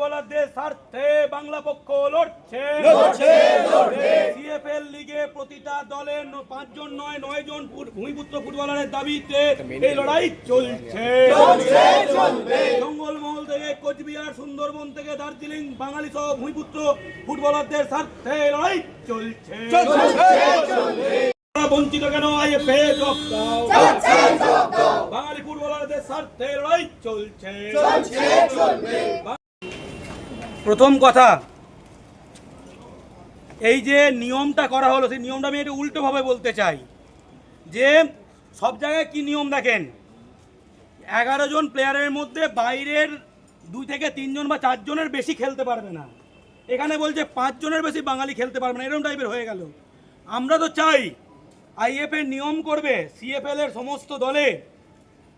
ফুটবলারদের স্বার্থে বাংলা পক্ষ লড়ছে। সিএফএল লিগে প্রতিটা দলের 5 জন নয় 9 জন ভূমিপুত্র ফুটবলারের দাবিতে এই লড়াই চলছে। জঙ্গলমহল থেকে কোচবিহার, সুন্দরবন থেকে দার্জিলিং, বাঙালি সহ ভূমিপুত্র ফুটবলারদের স্বার্থে লড়াই চলছে। বঞ্চিত কেন আইএফএ জব দাও, বাঙালি ফুটবলারদের স্বার্থে লড়াই চলছে। প্রথম কথা, এই যে নিয়মটা করা হলো সেই নিয়মটা আমি একটু উল্টোভাবে বলতে চাই। যে সব জায়গায় কি নিয়ম দেখেন, 11 জন প্লেয়ারের মধ্যে বাইরের 2 থেকে 3 জন বা 4 জনের বেশি খেলতে পারবে না। এখানে বলছে 5 জনের বেশি বাঙালি খেলতে পারবে না, এরকম টাইপের হয়ে গেল। আমরা তো চাই আইএফএ নিয়ম করবে সিএফএল এর সমস্ত দলে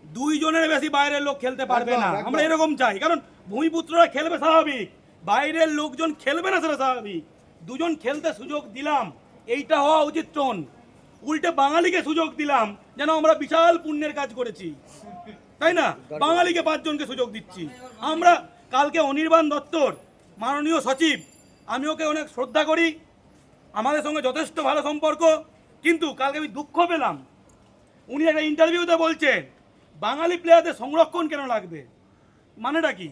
2 জনের বেশি বাইরের লোক খেলতে পারবে না, আমরা এরকম চাই। কারণ ভূমিপুত্ররা খেলবে স্বাভাবিক, বাইরের লোকজন খেলবে না সেটা স্বাভাবিক। 2 জন খেলতে সুযোগ দিলাম, এইটা হওয়া উচিত। উল্টে বাঙালিকে সুযোগ দিলাম যেন আমরা বিশাল পুণ্যের কাজ করেছি, তাই না? বাঙালিকে 5 জনকে সুযোগ দিচ্ছি আমরা। কালকে অনির্বাণ দত্তর মাননীয় সচিব, আমি ওকে অনেক শ্রদ্ধা করি, আমাদের সঙ্গে যথেষ্ট ভালো সম্পর্ক, কিন্তু কালকে আমি দুঃখ পেলাম উনি একটা ইন্টারভিউতে বলছেন বাঙালি প্লেয়ারদের সংরক্ষণ কেন লাগবে। মানেটা কি?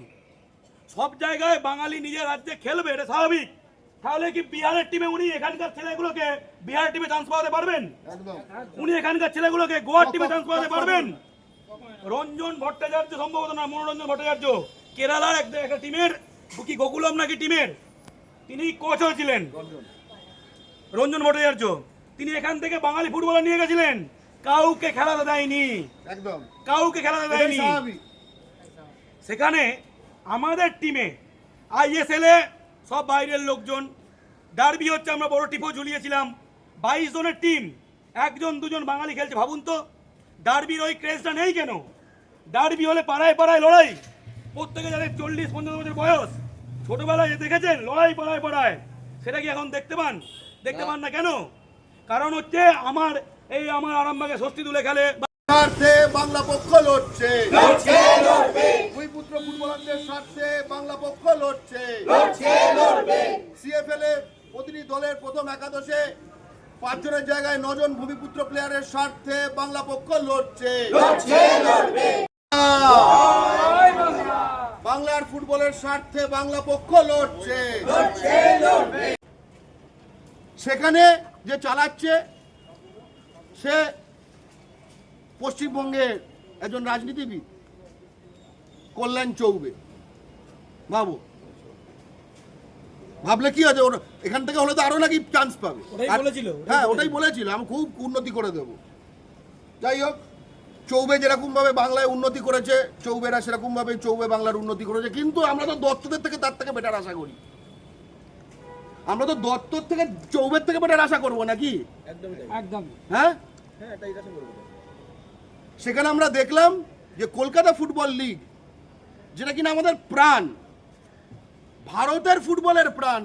সব জায়গায় বাঙালি নিজের রাজ্যে খেলবে, এটা স্বাভাবিক। তাহলে কি বিহারের টিমে উনি এখানকার ছেলেগুলোকে বিহারের টিমে চান্স পাওয়াতে পারবেন? উনি এখানকার ছেলেগুলোকে গোয়ার টিমে চান্স পাওয়াতে পারবেন? রঞ্জন ভট্টাচার্য, সম্ভবত না মনোরঞ্জন ভট্টাচার্য, কেরালার একটা টিমের কি গোকুলম নাকি টিমের তিনি কোচ হয়েছিলেন, রঞ্জন ভট্টাচার্য, তিনি এখান থেকে বাঙালি ফুটবলার নিয়ে গেছিলেন, কাউকে খেলাতে দেয়নি, একদম কাউকে খেলাতে দেয়নি। সেখানে আমাদের টিমে আইএসএল এ সব বাইরের লোকজন, ডার্বি হচ্ছে, আমরা বড় টিপও ঝুলিয়েছিলাম, 22 জনের টিম, 1 জন 2 জন বাঙালি খেলছে। ভাবুন তো ডার্বির ওই ক্রেজটা নেই কেন? ডার্বি হলে পাড়ায় পাড়ায় লড়াই, প্রত্যেকে যাদের 40-50 বছর বয়স, ছোটবেলায় দেখেছেন লড়াই পাড়ায় পাড়ায়, সেটা কি এখন দেখতে পান না কেন? কারণ হচ্ছে আমার আরামবাগে ষষ্ঠী তুলে খেলে বাংলা পক্ষ লড়ছে, ভূমিপুত্র ফুটবলারদের স্বার্থে বাংলা পক্ষ লড়ছে। সিএফএল এর প্রতিটি দলের প্রথম একাদশে 5 জনের জায়গায় 9 জন ভূমিপুত্র প্লেয়ারের স্বার্থে বাংলা পক্ষ লড়ছে। বাংলার ফুটবলের স্বার্থে বাংলা পক্ষ লড়ছে। সেখানে যে চালাচ্ছে সে পশ্চিমবঙ্গের একজন রাজনীতিবিদ কল্যাণ চৌবে। ভাবলে কি আছে, এখান থেকে হলে তো আরো নাকি চান্স পাবে। হ্যাঁ, ওটাই বলেছিল, আমি খুব উন্নতি করে দেব। যাই হোক, চৌবে যেরকম ভাবে বাংলায় উন্নতি করেছে, চৌবেরা সেরকম ভাবে চৌবে বাংলার উন্নতি করেছে। কিন্তু আমরা তো দত্তদের থেকে তার থেকে বেটার আশা করি। আমরা তো দত্তর থেকে চৌবের থেকে বেটার আশা করবো নাকি? একদম। হ্যাঁ, সেখানে আমরা দেখলাম যে কলকাতা ফুটবল লিগ, যেটা কিনা আমাদের প্রাণ, ভারতের ফুটবলের প্রাণ,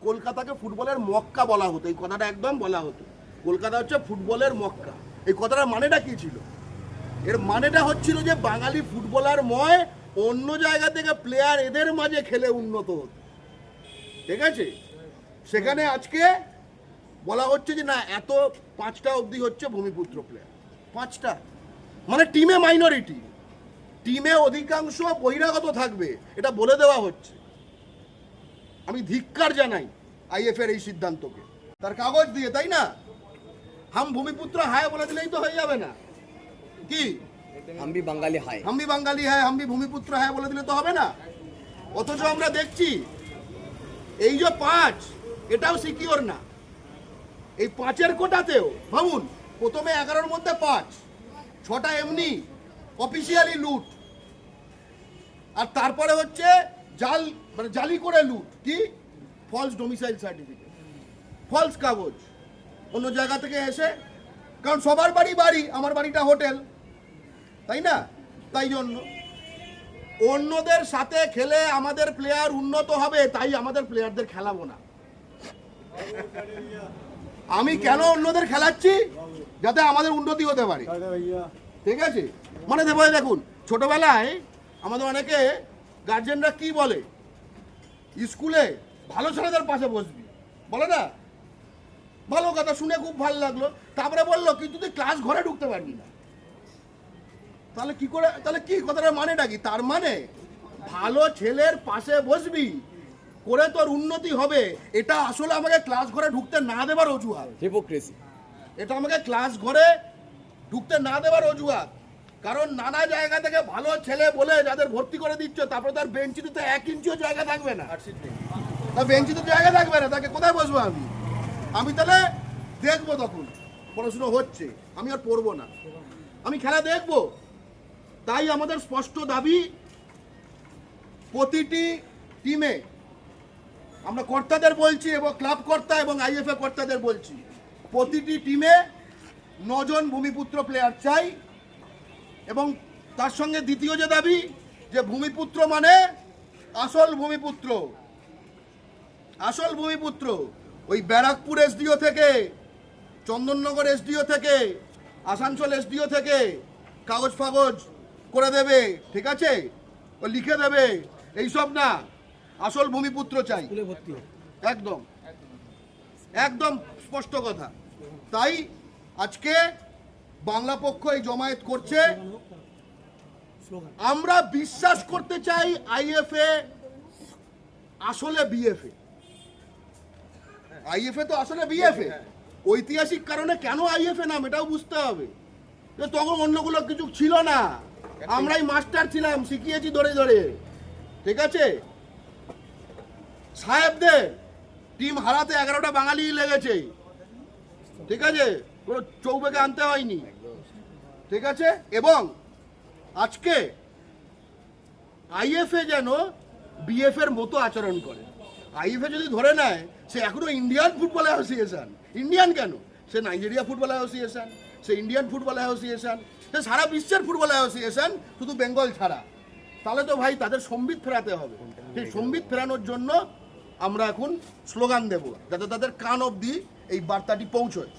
কলকাতাকে ফুটবলের মক্কা বলা হতো। এই কথাটা একদম বলা হতো, কলকাতা হচ্ছে ফুটবলের মক্কা। এই কথাটার মানেটা কি ছিল? এর মানেটা হচ্ছিল যে বাঙালি ফুটবলার ময় অন্য জায়গা থেকে প্লেয়ার এদের মাঝে খেলে উন্নত হতো। ঠিক আছে, সেখানে আজকে বলা হচ্ছে যে না, এত 5টা অবধি হচ্ছে ভূমিপুত্র প্লেয়ার, 5টা, মানে টিমে মাইনরিটি, টিমে অধিকাংশ বহিরাগত থাকবে, এটা বলে দেওয়া হচ্ছে। আমি ধিক্কার জানাই আইএফএর এই সিদ্ধান্তকে, তার কাগজ দিয়ে, তাই না? হাম ভূমিপুত্র হায় বলে দিলেই তো হয়ে যাবে না কি? हम भी बंगाली हाय, हम भी भूमिपुत्र हाय বলে দিলে তো হবে না। অথচ আমরা দেখছি এই যে 5, এটাও সিকিওর না। এই 5-এর কোটাতেও ভাবুন, প্রথমে 11-র মধ্যে 5, 6টা এমনি অফিসিয়ালি লুট, আর তারপরে হচ্ছে জালি করে লুট, কি ফলস ডোমিসাইল সার্টিফিকেট, ফলস কাগজ অন্য জায়গা থেকে এসে। কারণ সবার বাড়ি, আমার বাড়িটা হোটেল, তাই না? তাই জন্য অন্যদের সাথে খেলে আমাদের প্লেয়ার উন্নত হবে, তাই আমাদের প্লেয়ারদের খেলাবো না। আমি কেন অন্যদের খেলাচ্ছি? যাতে আমাদের উন্নতি হতে পারে। ঠিক আছে, মানে দেখুন, ছোটবেলায় আমাদের অনেকে গার্জেনরা কি বলে, স্কুলে ভালো ছেলেদের পাশে বসবি, বলে না? ভালো কথা, শুনে খুব ভালো লাগলো। তারপরে বললো কিন্তু তুই ক্লাস ঘরে ঢুকতে পারবি না। তাহলে কি করে, তাহলে কি কথাটার মানেটা কি? তার মানে ভালো ছেলের পাশে বসবি করে তোর উন্নতি হবে, এটা আসলে আমাকে ক্লাস ঘরে ঢুকতে না দেবার অজুহাত। হিপোক্রেসি। এটা আমাকে ক্লাস ঘরে ঢুকতে না দেবার অজুহাত। কারণ নানা জায়গা থেকে ভালো ছেলে বলে যাদের ভর্তি করে দিচ্ছ, তারপরে তার বেঞ্চিতে তো 1 ইঞ্চিও জায়গা থাকবে না, তার বেঞ্চিতে জায়গা থাকবে না, তাকে কোথায় বসবো আমি? আমি তাহলে দেখবো তখন পড়াশুনো হচ্ছে, আমি আর পড়বো না, আমি খেলা দেখবো। তাই আমাদের স্পষ্ট দাবি, প্রতিটি টিমে আমরা কর্তাদের বলছি এবং ক্লাব কর্তা এবং আইএফএ কর্তাদের বলছি, প্রতিটি টিমে 9 জন ভূমিপুত্র প্লেয়ার চাই। এবং তার সঙ্গে দ্বিতীয় যে দাবি, যে ভূমিপুত্র মানে আসল ভূমিপুত্র, আসল ভূমিপুত্র ওই ব্যারাকপুর এসডিও থেকে, চন্দননগর এসডিও থেকে, আসানসোল এসডিও থেকে কাগজ ফাগজ করে দেবে, ঠিক আছে, ও লিখে দেবে, এইসব না, আসল ভূমিপুত্র চাই। একদম একদম স্পষ্ট কথা। তাই আজকে বাংলা পক্ষ এই জমায়েত করছে। আমরা বিশ্বাস করতে চাই আইএফএ আসলে বিএফএ, আইএফএ তো আসলে বিএফএ। ঐতিহাসিক কারণে কেন আইএফএ নাম এটাও বুঝতে হবে। যে তখন অন্যগুলো কিছু ছিল না, আমরাই মাস্টার ছিলাম, শিখিয়েছি ধরে ধরে, ঠিক আছে। সাহেবদের টিম হারাতে 11টা বাঙালি লেগেছে, ঠিক আছে, কোনো চৌবেকে আনতে হয়নি, ঠিক আছে। এবং আজকে আইএফএ যেন বিএফ এর মতো আচরণ করে। আইএফএ যদি ধরে নেয় সে এখনো ইন্ডিয়ান ফুটবল অ্যাসোসিয়েশন, ইন্ডিয়ান কেন, সে নাইজেরিয়া ফুটবল অ্যাসোসিয়েশন, সে ইন্ডিয়ান ফুটবল অ্যাসোসিয়েশন, সে সারা বিশ্বের ফুটবল অ্যাসোসিয়েশন, শুধু বেঙ্গল ছাড়া। তাহলে তো ভাই তাদের সম্বিত ফেরাতে হবে। সেই সম্বিত ফেরানোর জন্য আমরা এখন স্লোগান দেব, যাতে তাদের কান অবধি এই বার্তাটি পৌঁছয়।